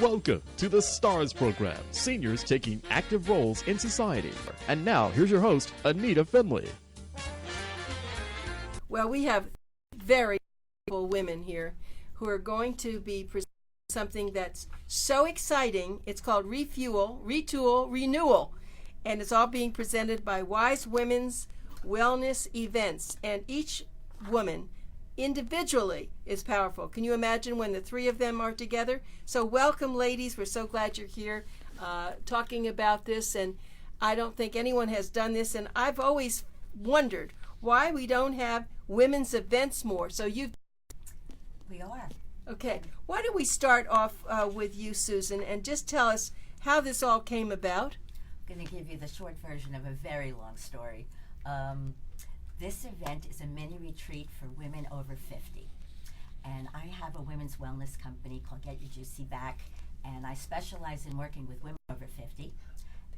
Welcome to the STARS program, seniors taking active roles in society. And now, here's your host, ANITA FINLEY. Well, we have very beautiful women here who are going to be presenting something that's so exciting. It's called Refuel, Retool, Renewal. And it's all being presented by Wise Women's Wellness Events. And each woman individually is powerful. Can you imagine when the three of them are together? So welcome, ladies. We're so glad you're here talking about this. And I don't think anyone has done this. And I've always wondered why we don't have women's events more. So We are. Okay. Why don't we start off with you, Susan, and just tell us how this all came about? I'm going to give you the short version of a very long story. This event is a mini retreat for women over 50. And I have a women's wellness company called Get Your Juicy Back, and I specialize in working with women over 50.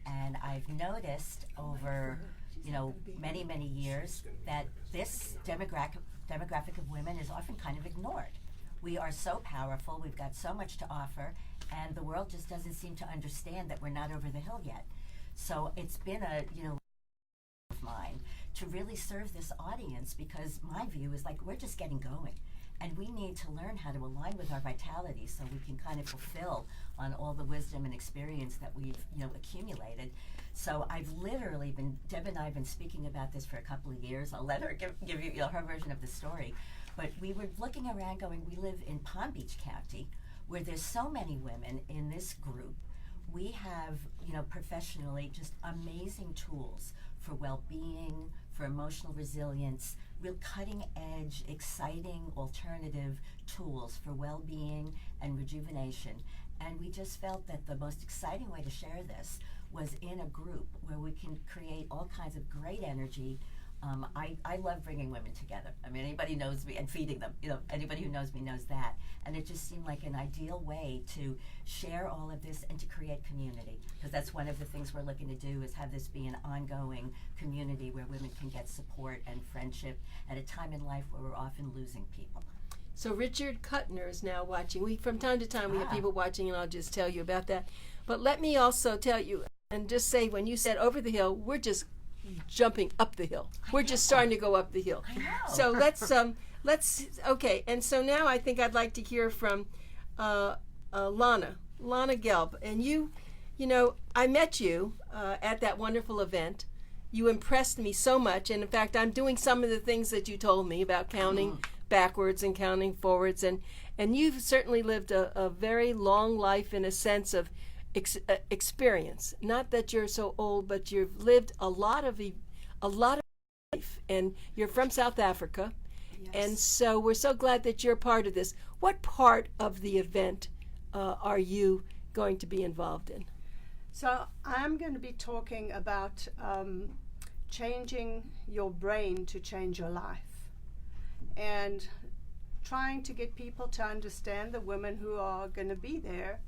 And I've noticed over, many, many years that this demographic of women is often kind of ignored. We are so powerful, we've got so much to offer, and the world just doesn't seem to understand that we're not over the hill yet. So it's been a, of mine to really serve this audience, because my view is like we're just getting going and we need to learn how to align with our vitality so we can kind of fulfill on all the wisdom and experience that we've accumulated. So I've literally Deb and I have been speaking about this for a couple of years. I'll let her give you her version of the story. But we were looking around going, we live in Palm Beach County where there's so many women in this group. We have, professionally just amazing tools for well-being, for emotional resilience, real cutting-edge, exciting alternative tools for well-being and rejuvenation. And we just felt that the most exciting way to share this was in a group where we can create all kinds of great energy. I love bringing women together. I mean, anybody knows me, and feeding them. Anybody who knows me knows that. And it just seemed like an ideal way to share all of this and to create community. Because that's one of the things we're looking to do, is have this be an ongoing community where women can get support and friendship at a time in life where we're often losing people. So Richard Kuttner is now watching. From time to time we have people watching, and I'll just tell you about that. But let me also tell you, and just say, when you said over the hill, we're just jumping up the hill. We're just starting to go up the hill. I know. So let's okay. And so now I think I'd like to hear from Lana Gelb. And you I met you at that wonderful event. You impressed me so much, and in fact, I'm doing some of the things that you told me about counting backwards and counting forwards, and you've certainly lived a very long life in a sense of experience. Not that you're so old, but you've lived a lot of life, and you're from South Africa. Yes. And so we're so glad that you're part of this. What part of the event are you going to be involved in? So I'm going to be talking about changing your brain to change your life, and trying to get people to understand, the women who are going to be there,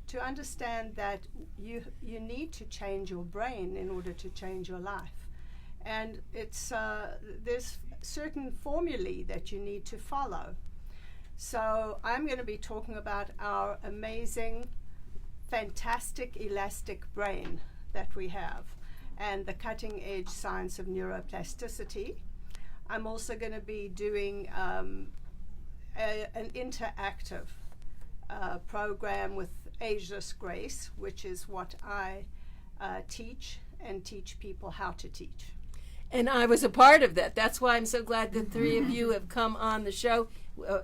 to understand that you need to change your brain in order to change your life. And it's there's certain formulae that you need to follow. So I'm going to be talking about our amazing, fantastic, elastic brain that we have, and the cutting edge science of neuroplasticity. I'm also going to be doing an interactive program with Ageless Grace, which is what I teach people how to teach. And I was a part of that. That's why I'm so glad the three of you have come on the show.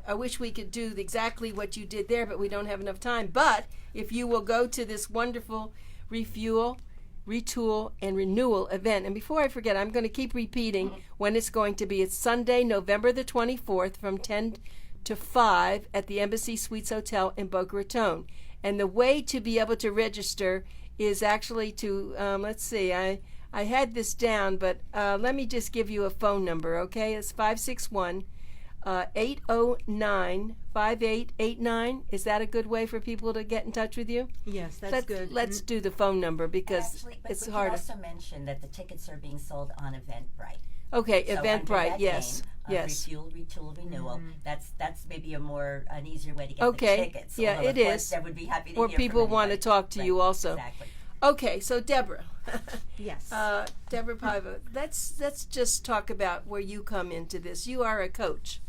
I wish we could do exactly what you did there, but we don't have enough time. But if you will go to this wonderful Refuel, Retool, and Renewal event. And before I forget, I'm going to keep repeating when it's going to be. It's Sunday, November the 24th from 10 to 5 at the Embassy Suites Hotel in Boca Raton. And the way to be able to register is actually to, let's see, I had this down, but let me just give you a phone number, okay? It's 561-809-5889. Is that a good way for people to get in touch with you? Yes, that's good. Let's do the phone number, because Actually, it's we harder. Can also mention that the tickets are being sold on Eventbrite. Okay, So Eventbrite, under that yes, name, yes. Refuel, Retool, Renewal. That's maybe an easier way to get Okay, the tickets. yeah, Although, it of course, is. I would be happy to Or hear people from want to anybody. talk to you Right, also. Exactly. Okay, so Deborah. Yes. Deborah Paiva, let's just talk about where you come into this. You are a coach,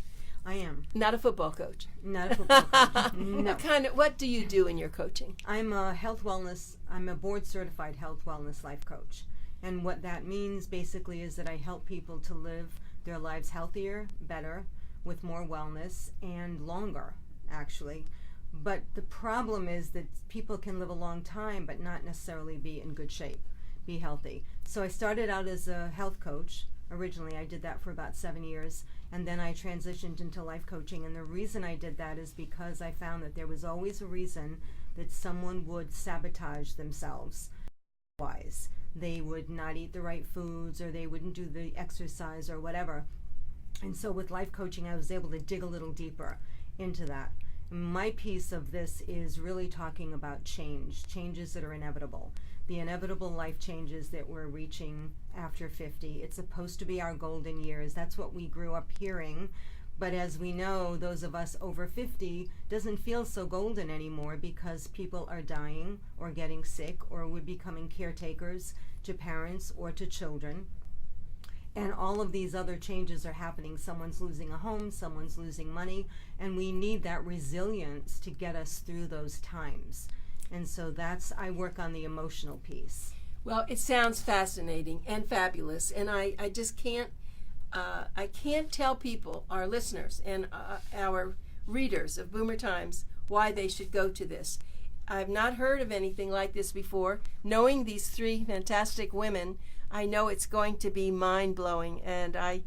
I am. not a football coach. Not a football coach. No. What do you do in your coaching? I'm a board certified health wellness life coach. And what that means basically is that I help people to live their lives healthier, better, with more wellness, and longer, actually. But the problem is that people can live a long time but not necessarily be in good shape, be healthy. So I started out as a health coach. Originally, I did that for about 7 years, and then I transitioned into life coaching. And the reason I did that is because I found that there was always a reason that someone would sabotage themselves. Otherwise, they would not eat the right foods, or they wouldn't do the exercise or whatever. And so with life coaching, I was able to dig a little deeper into that. My piece of this is really talking about changes that are inevitable. The inevitable life changes that we're reaching after 50. It's supposed to be our golden years. That's what we grew up hearing. But as we know, those of us over 50 doesn't feel so golden anymore because people are dying or getting sick, or we're becoming caretakers to parents or to children. And all of these other changes are happening. Someone's losing a home, someone's losing money, and we need that resilience to get us through those times. And so I work on the emotional piece. Well, it sounds fascinating and fabulous, and I just can't tell people, our listeners and our readers of Boomer Times, why they should go to this. I've not heard of anything like this before. Knowing these three fantastic women, I know it's going to be mind-blowing, and I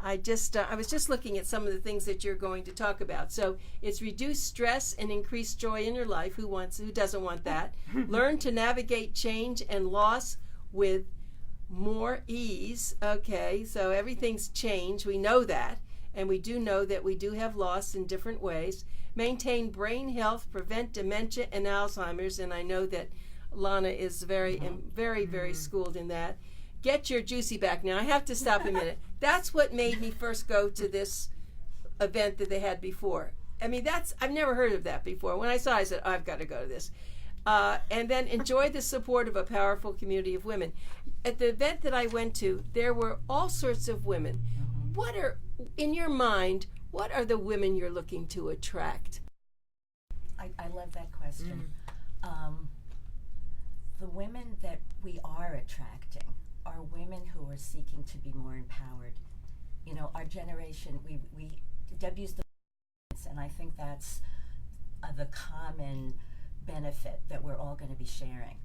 was just looking at some of the things that you're going to talk about. So it's reduce stress and increase joy in your life. Who doesn't want that? Learn to navigate change and loss with more ease. Okay, so everything's changed. We know that, and we do know that we do have loss in different ways. Maintain brain health, prevent dementia and Alzheimer's, and I know that Lana is very schooled in that. Get your juicy back. Now, I have to stop a minute. That's what made me first go to this event that they had before. I mean, I've never heard of that before. When I saw it, I said, I've got to go to this. And then enjoy the support of a powerful community of women. At the event that I went to, there were all sorts of women. In your mind, what are the women you're looking to attract? I love that question. The women that we are attracting are women who are seeking to be more empowered. You know, our generation, Deb used the and I think that's the common benefit that we're all going to be sharing.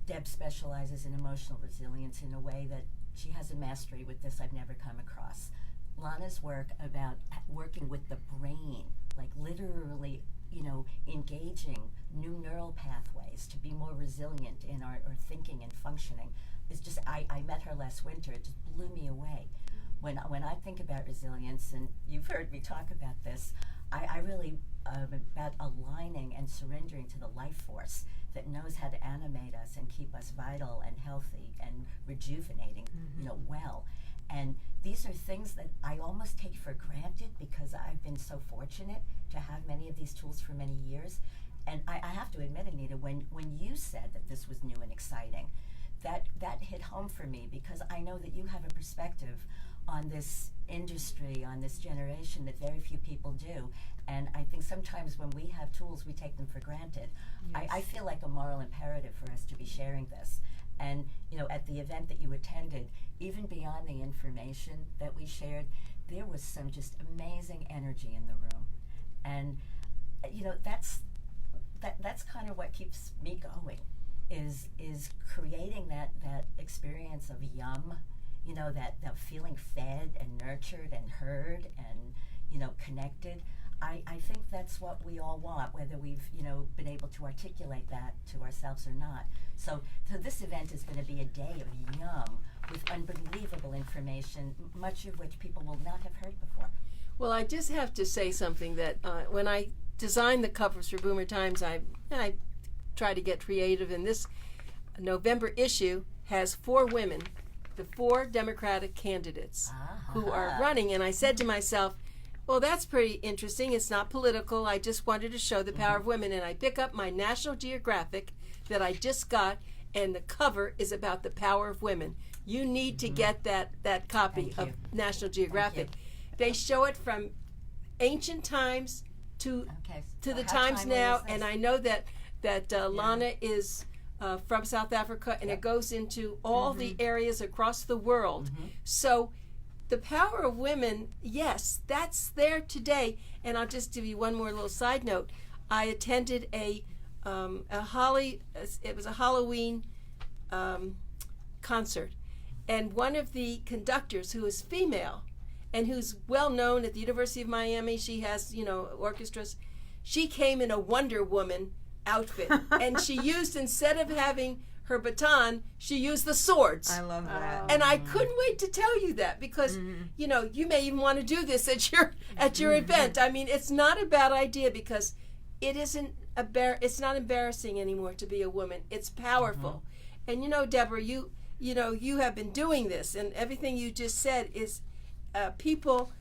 Deb specializes in emotional resilience in a way that she has a mastery with this I've never come across. Lana's work about working with the brain, like literally, engaging new neural pathways to be more resilient in our thinking and functioning, is just, I met her last winter. It just blew me away. When I think about resilience, and you've heard me talk about this, I really about aligning and surrendering to the life force that knows how to animate us and keep us vital and healthy and rejuvenating, well. And these are things that I almost take for granted because I've been so fortunate to have many of these tools for many years. And I have to admit, Anita, when you said that this was new and exciting, that hit home for me, because I know that you have a perspective on this industry, on this generation, that very few people do. And I think sometimes when we have tools, we take them for granted. Yes. I feel like a moral imperative for us to be sharing this. And, at the event that you attended, even beyond the information that we shared, there was some just amazing energy in the room. And, that's kind of what keeps me going, is creating that experience of yum, that feeling fed and nurtured and heard and, connected. I think that's what we all want, whether we've, been able to articulate that to ourselves or not. So this event is going to be a day of yum with unbelievable information, much of which people will not have heard before. Well, I just have to say something that when I designed the covers for Boomer Times, I try to get creative, and this November issue has 4 women the 4 Democratic candidates who are Ah. running. And I said to myself, well, that's pretty interesting. It's not political. I just wanted to show the power of women. And I pick up my National Geographic that I just got, and the cover is about the power of women. You need to get that copy Thank of you. National Geographic. They show it from ancient times to Okay. to So the how times timely now, is this? and I know that Lana is from South Africa, and it goes into all the areas across the world. So the power of women, yes, that's there today. And I'll just give you one more little side note. I attended it was a Halloween concert, and one of the conductors, who is female and who's well known at the University of Miami, she has, orchestras, she came in a Wonder Woman outfit, and she used, instead of having her baton, she used the swords. I love that. And I couldn't wait to tell you that, because you may even want to do this at your event. I mean, it's not a bad idea, because it's not embarrassing anymore to be a woman. It's powerful. And Deborah, you have been doing this, and everything you just said is people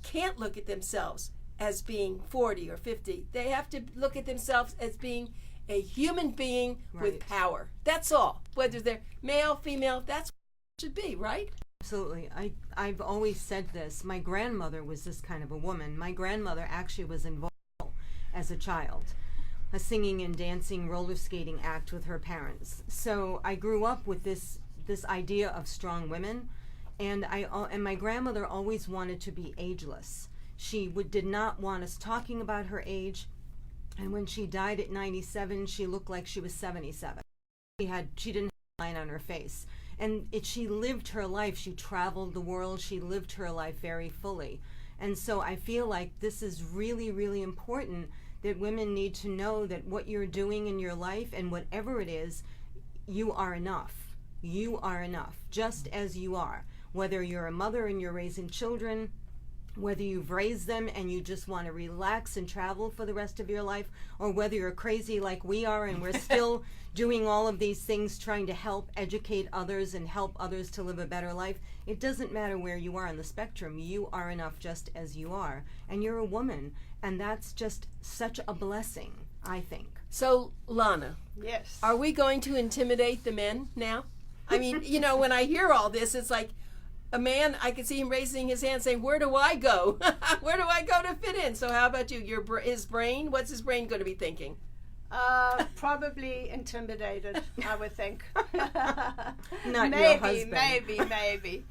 can't look at themselves as being 40 or 50. They have to look at themselves as being a human being with power. That's all. Whether they're male, female, that's what it should be, right? Absolutely. I've always said this. My grandmother was this kind of a woman. My grandmother actually was involved as a child, a singing and dancing roller skating act with her parents. So I grew up with this idea of strong women, and my grandmother always wanted to be ageless. She did not want us talking about her age, and when she died at 97, she looked like she was 77. She didn't have a line on her face. And she lived her life. She traveled the world. She lived her life very fully. And so I feel like this is really, really important, that women need to know that what you're doing in your life, and whatever it is, you are enough. You are enough, just as you are. Whether you're a mother and you're raising children, whether you've raised them and you just want to relax and travel for the rest of your life, or whether you're crazy like we are and we're still doing all of these things, trying to help educate others and help others to live a better life. It doesn't matter where you are on the spectrum. You are enough just as you are. And you're a woman, and that's just such a blessing, I think. So, Lana, Yes. are we going to intimidate the men now? I mean, when I hear all this, it's like a man, I can see him raising his hand saying, where do I go? Where do I go to fit in? So how about you? His brain? What's his brain going to be thinking? Probably intimidated, I would think. Not maybe, your husband. maybe.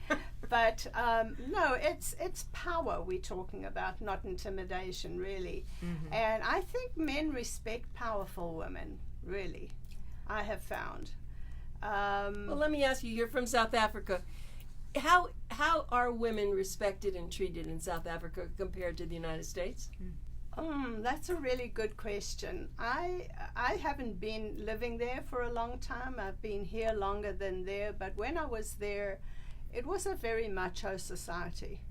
But no, it's power we're talking about, not intimidation, really. And I think men respect powerful women, really. I have found. Well, let me ask you, you're from South Africa. How are women respected and treated in South Africa compared to the United States? That's a really good question. I haven't been living there for a long time. I've been here longer than there, but when I was there, it was a very macho society.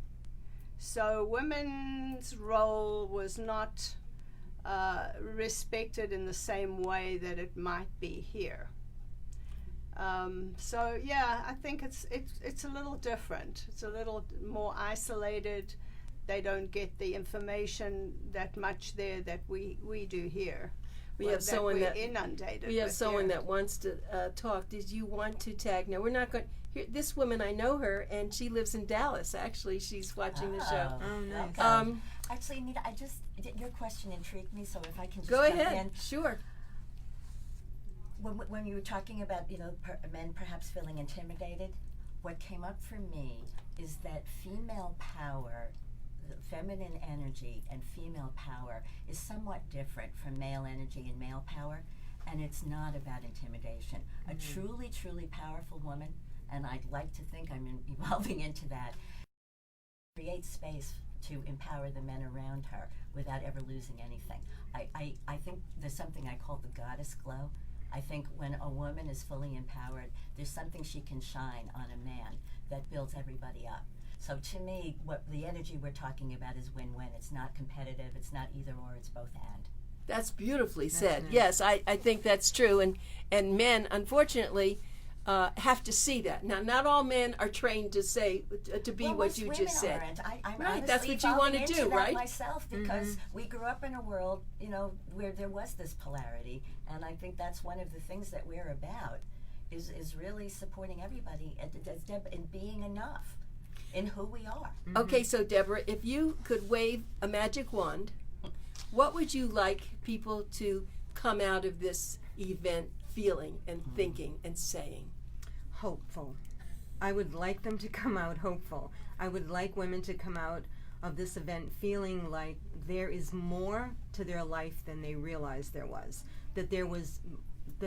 So women's role was not respected in the same way that it might be here. So yeah, I think it's a little different. It's a little more isolated. They don't get the information that much there that we do here. We have someone we're that inundated. We have with someone here. that wants to talk. Did you want to tag? No, we're not going. This woman, I know her, and she lives in Dallas. Actually, she's watching the show. Oh, nice. Welcome. Actually, Anita, your question intrigued me, so if I can just Go jump ahead. in. Sure. When you were talking about, men perhaps feeling intimidated, what came up for me is that female power, the feminine energy and female power is somewhat different from male energy and male power, and it's not about intimidation. A truly, truly powerful woman, and I'd like to think I'm evolving into that, create space to empower the men around her without ever losing anything. I think there's something I call the goddess glow. I think when a woman is fully empowered, there's something she can shine on a man that builds everybody up. So to me, what the energy we're talking about is win-win. It's not competitive, it's not either or, it's both and. That's beautifully said. nice. Yes, I think that's true. And men, unfortunately, have to see that. Now, not all men are trained to say to be Well, what most you women just said. aren't. I'm Right, that's honestly what you wanna falling do, into that right? myself, because we grew up in a world, you know, where there was this polarity, and I think that's one of the things that we're about, is really supporting everybody in being enough in who we are. Okay, so Deborah, if you could wave a magic wand, what would you like people to come out of this event feeling and thinking and saying? Hopeful. I would like them to come out hopeful. I would like women to come out of this event feeling like there is more to their life than they realized there was. That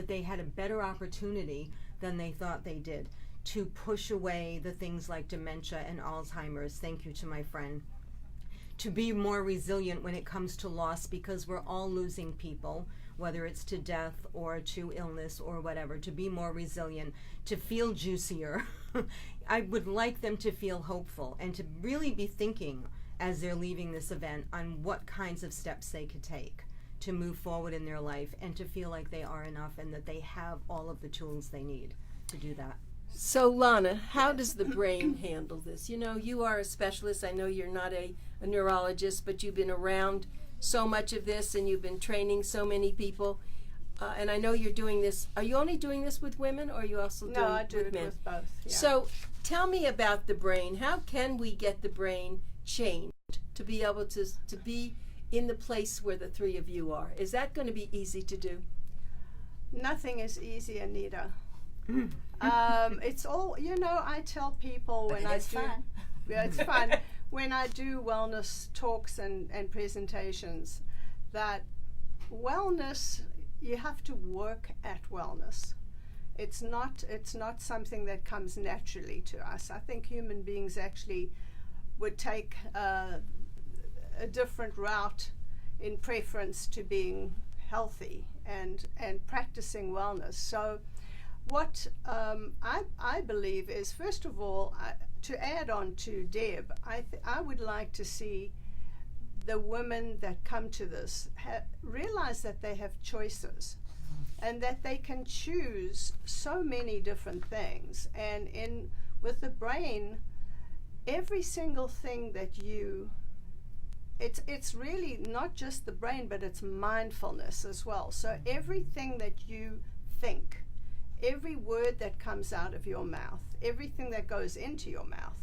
they had a better opportunity than they thought they did to push away the things like dementia and Alzheimer's. Thank you to my friend. To be more resilient when it comes to loss, because we're all losing people, whether it's to death or to illness or whatever. To be more resilient, to feel juicier. I would like them to feel hopeful and to really be thinking as they're leaving this event on what kinds of steps they could take to move forward in their life and to feel like they are enough and that they have all of the tools they need to do that. So, Lana, how does the brain handle this? You know, you are a specialist. I know you're not a neurologist, but you've been around so much of this and you've been training so many people. And I know you're doing this. Are you only doing this with women, or are you also doing I it do with it men? with both. Yeah. So, tell me about the brain. How can we get the brain changed to be able to be in the place where the three of you are? Is that going to be easy to do? Nothing is easy, Anita. It's all, you know, I tell people But when I it's do, fun. yeah, it's fun. When I do wellness talks and presentations, that wellness, you have to work at wellness. It's not something that comes naturally to us. I think human beings actually would take a different route in preference to being healthy and practicing wellness. So what I believe is, first of all, to add on to Deb, I would like to see the women that come to this realize that they have choices and that they can choose so many different things. And with the brain, every single thing that it's really not just the brain, but it's mindfulness as well. So everything that you think, every word that comes out of your mouth, everything that goes into your mouth,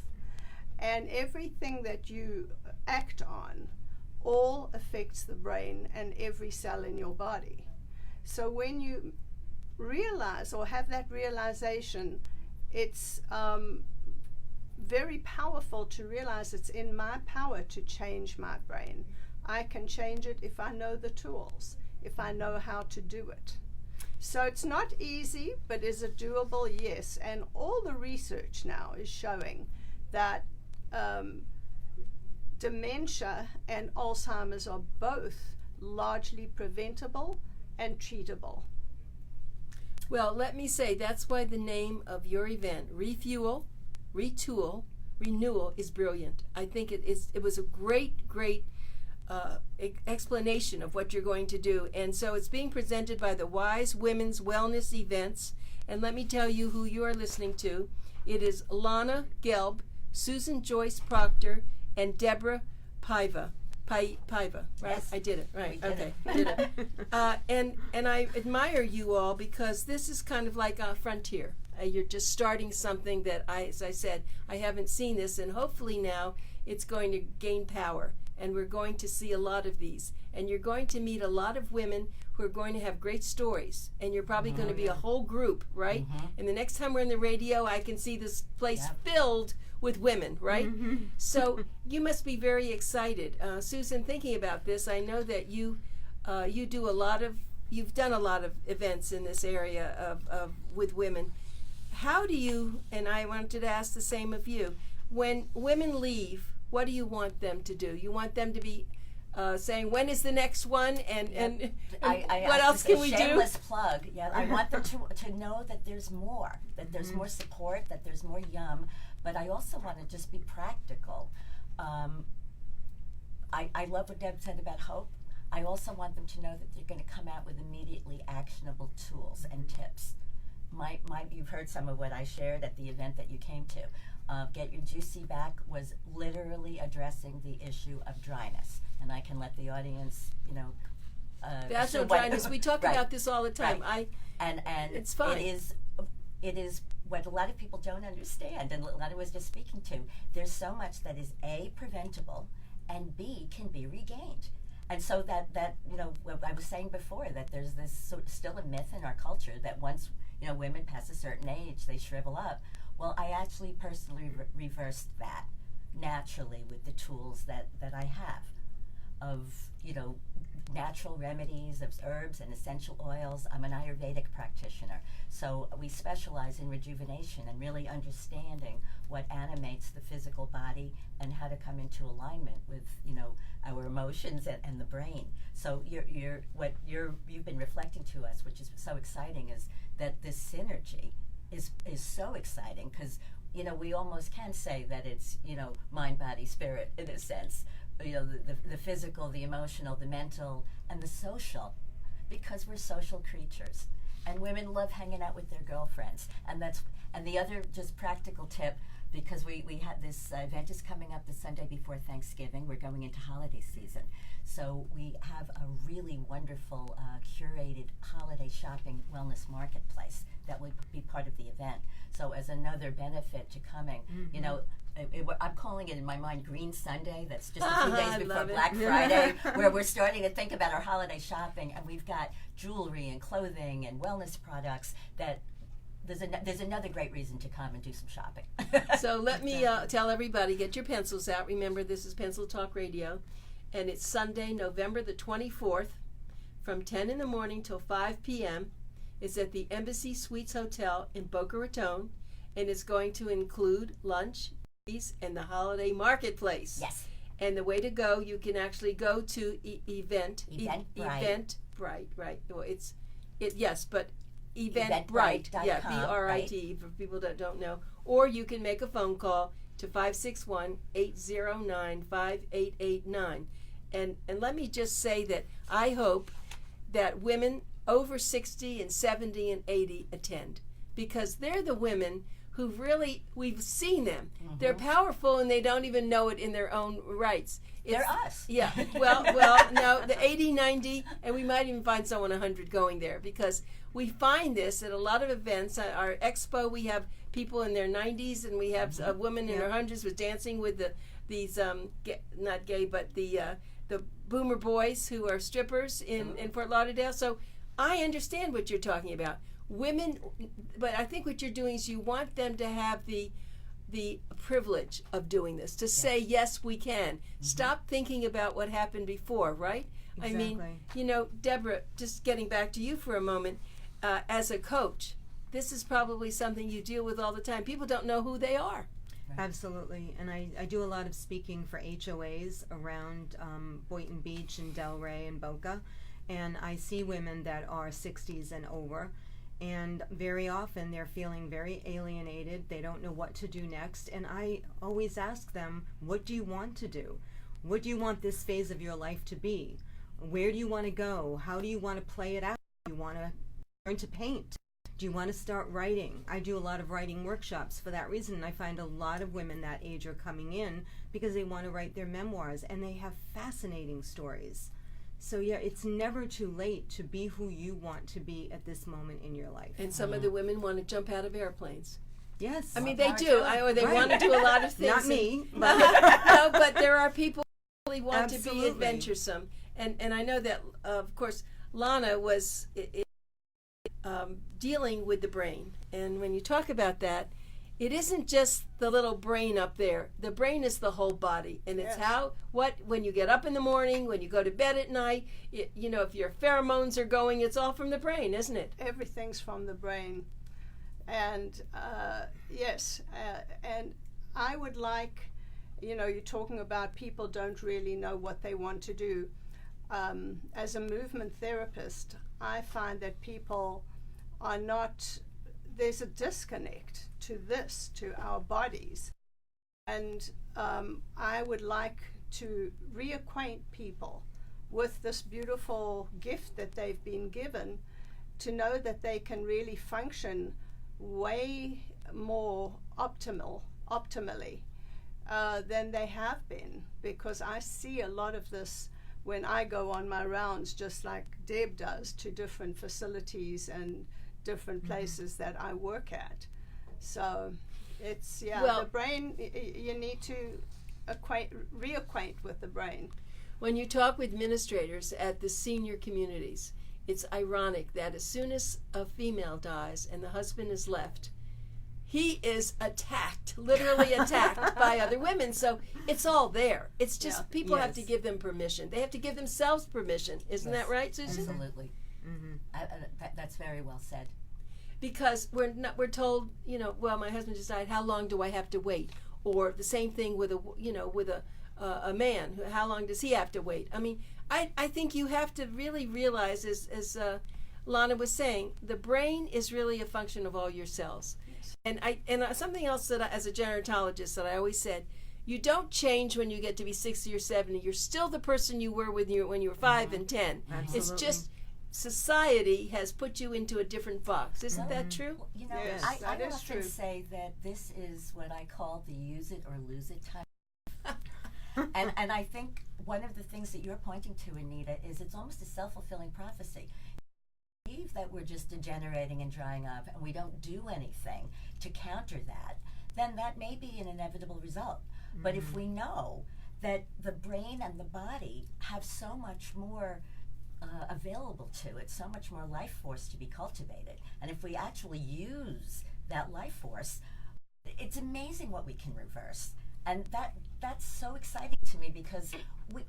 and everything that you act on all affects the brain and every cell in your body. So when you realize or have that realization, it's very powerful to realize it's in my power to change my brain. I can change it if I know the tools, if I know how to do it. So it's not easy, but is it doable? Yes. And all the research now is showing that dementia and Alzheimer's are both largely preventable and treatable. Well, let me say, that's why the name of your event, Refuel, Retool, Renewal, is brilliant. I think it was a great explanation of what you're going to do. And so it's being presented by the Wise Women's Wellness Events. And let me tell you who you are listening to. It is LANA GELB, Susan Joyce Proctor, and Deborah Paiva. Paiva, right? Yes. I did it, right? We did Okay, it. did it. And I admire you all, because this is kind of like a frontier. You're just starting something that as I said, I haven't seen this, and hopefully now it's going to gain power, and we're going to see a lot of these, and you're going to meet a lot of women who are going to have great stories, and you're probably going to be a whole group, right? And the next time we're on the radio, I can see this place filled with women, right? So you must be very excited. Susan, thinking about this, I know that you do you've done a lot of events in this area of with women. How do you, and I wanted to ask the same of you, when women leave, what do you want them to do? You want them to be saying, when is the next one, and what else can we do? Shameless plug. Yeah, I want them to know that there's more, that there's more support, that there's more yum, but I also want to just be practical. I love what Deb said about hope. I also want them to know that they're going to come out with immediately actionable tools and tips you've heard some of what I shared at the event that you came to. Get Your Juicy Back was literally addressing the issue of dryness, and I can let the audience, vaginal dryness. We talk right, about this all the time. right. And it's fine. It is what a lot of people don't understand, and Lana was just speaking to. There's so much that is A, preventable, and B, can be regained. And so that what I was saying before, that there's this still a myth in our culture that once women pass a certain age, they shrivel up. Well, I actually personally reversed that naturally with the tools that I have of natural remedies, of herbs and essential oils. I'm an Ayurvedic practitioner, so we specialize in rejuvenation and really understanding what animates the physical body and how to come into alignment with our emotions and the brain. So you've been reflecting to us, which is so exciting, is that this synergy is so exciting, because we almost can say that it's mind, body, spirit in a sense. The physical, the emotional, the mental, and the social, because we're social creatures, and women love hanging out with their girlfriends. And the other just practical tip, because we had this event is coming up the Sunday before Thanksgiving. We're going into holiday season, so we have a really wonderful curated holiday shopping wellness marketplace that will be part of the event. So as another benefit to coming, I'm calling it in my mind Green Sunday. That's just a few days before Black Friday, where we're starting to think about our holiday shopping, and we've got jewelry and clothing and wellness products that there's another great reason to come and do some shopping. So let me tell everybody, get your pencils out. Remember, this is Pencil Talk Radio, and it's Sunday, November the 24th, from 10 in the morning till 5 p.m. It's at the Embassy Suites Hotel in Boca Raton, and it's going to include lunch and the holiday marketplace. Yes. And the way to go, you can actually go to Eventbrite. Right. Well, but Eventbrite. Yeah, BRIT, for people that don't know. Or you can make a phone call to 561-809-5889. And let me just say that I hope that women over 60 and 70 and 80 attend, because they're the women who really, we've seen them. Mm-hmm. They're powerful, and they don't even know it in their own rights. They're us. Yeah. Well, no, the 80, 90, and we might even find someone 100 going there, because we find this at a lot of events. Our expo, we have people in their 90s, and we have a woman in her 100s was dancing with these not gay, but the boomer boys who are strippers in Fort Lauderdale. So I understand what you're talking about. Women, but I think what you're doing is you want them to have the privilege of doing this, to say, yes, we can. Mm-hmm. Stop thinking about what happened before, right? Exactly. I mean, Deborah, just getting back to you for a moment, as a coach, this is probably something you deal with all the time. People don't know who they are. Right. Absolutely. And I do a lot of speaking for HOAs around Boynton Beach and Delray and Boca, and I see women that are 60s and over. And very often they're feeling very alienated. They don't know what to do next. And I always ask them, what do you want to do? What do you want this phase of your life to be? Where do you want to go? How do you want to play it out? Do you want to learn to paint? Do you want to start writing? I do a lot of writing workshops for that reason. And I find a lot of women that age are coming in because they want to write their memoirs, and they have fascinating stories. So yeah, it's never too late to be who you want to be at this moment in your life. And some of the women want to jump out of airplanes. Yes. I mean, they do. Or they want to do a lot of things. Not me. But no, but there are people who really want to be adventuresome. And I know that, of course, Lana was dealing with the brain. And when you talk about that, it isn't just the little brain up there. The brain is the whole body, and it's when you get up in the morning, when you go to bed at night, if your pheromones are going, it's all from the brain, isn't it? Everything's from the brain. And yes, and I would like, you're talking about people don't really know what they want to do. As a movement therapist, I find that people are not, there's a disconnect to our bodies. And I would like to reacquaint people with this beautiful gift that they've been given, to know that they can really function way more optimally than they have been, because I see a lot of this when I go on my rounds, just like Deb does, to different facilities and different places that I work at. So it's, Well, the brain, you need to reacquaint with the brain. When you talk with administrators at the senior communities, it's ironic that as soon as a female dies and the husband is left, he is attacked, literally attacked by other women. So it's all there. It's just people have to give them permission. They have to give themselves permission. Isn't that right, Susan? Absolutely. That's very well said. Because we're told, you know, well, my husband just died. How long do I have to wait? Or the same thing with a man. How long does he have to wait? I mean, I think you have to really realize, as Lana was saying, the brain is really a function of all your cells. And something else that as a gerontologist that I always said, you don't change when you get to be 60 or 70. You're still the person you were when you were 5 and 10. Absolutely. It's just society has put you into a different box. Isn't that true? You know, Yes, I that is often true. say that this is what I call the use it or lose it time. and I think one of the things that you're pointing to, Anita, is it's almost a self-fulfilling prophecy. Believe that we're just degenerating and drying up and we don't do anything to counter that, then that may be an inevitable result. But if we know that the brain and the body have so much more available to it, so much more life force to be cultivated, and if we actually use that life force, it's amazing what we can reverse. And that's so exciting to me, because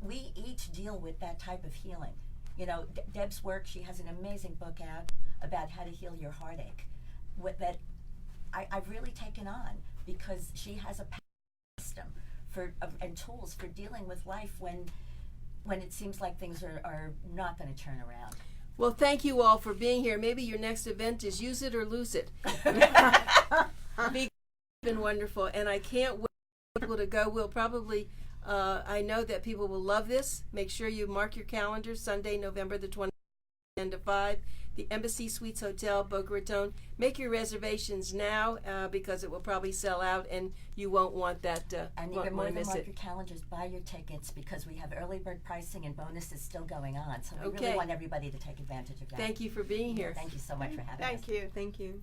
we each deal with that type of healing. You know, Deb's work, she has an amazing book out about how to heal your heartache, that I've really taken on, because she has a system and tools for dealing with life when it seems like things are not going to turn around. Well, thank you all for being here. Maybe your next event is use it or lose it. It's been wonderful, and I can't wait for people to go. We'll probably, I know that people will love this. Make sure you mark your calendars, Sunday, November the 20th, 10 to 5, the Embassy Suites Hotel, Boca Raton. Make your reservations now, because it will probably sell out, and you won't want that. And won't even more want to than miss mark it. your calendars, buy your tickets, because we have early bird pricing and bonuses still going on. So we Okay. really want everybody to take advantage of that. Thank you for being here. Thank you so much for having us. Thank you. Thank you.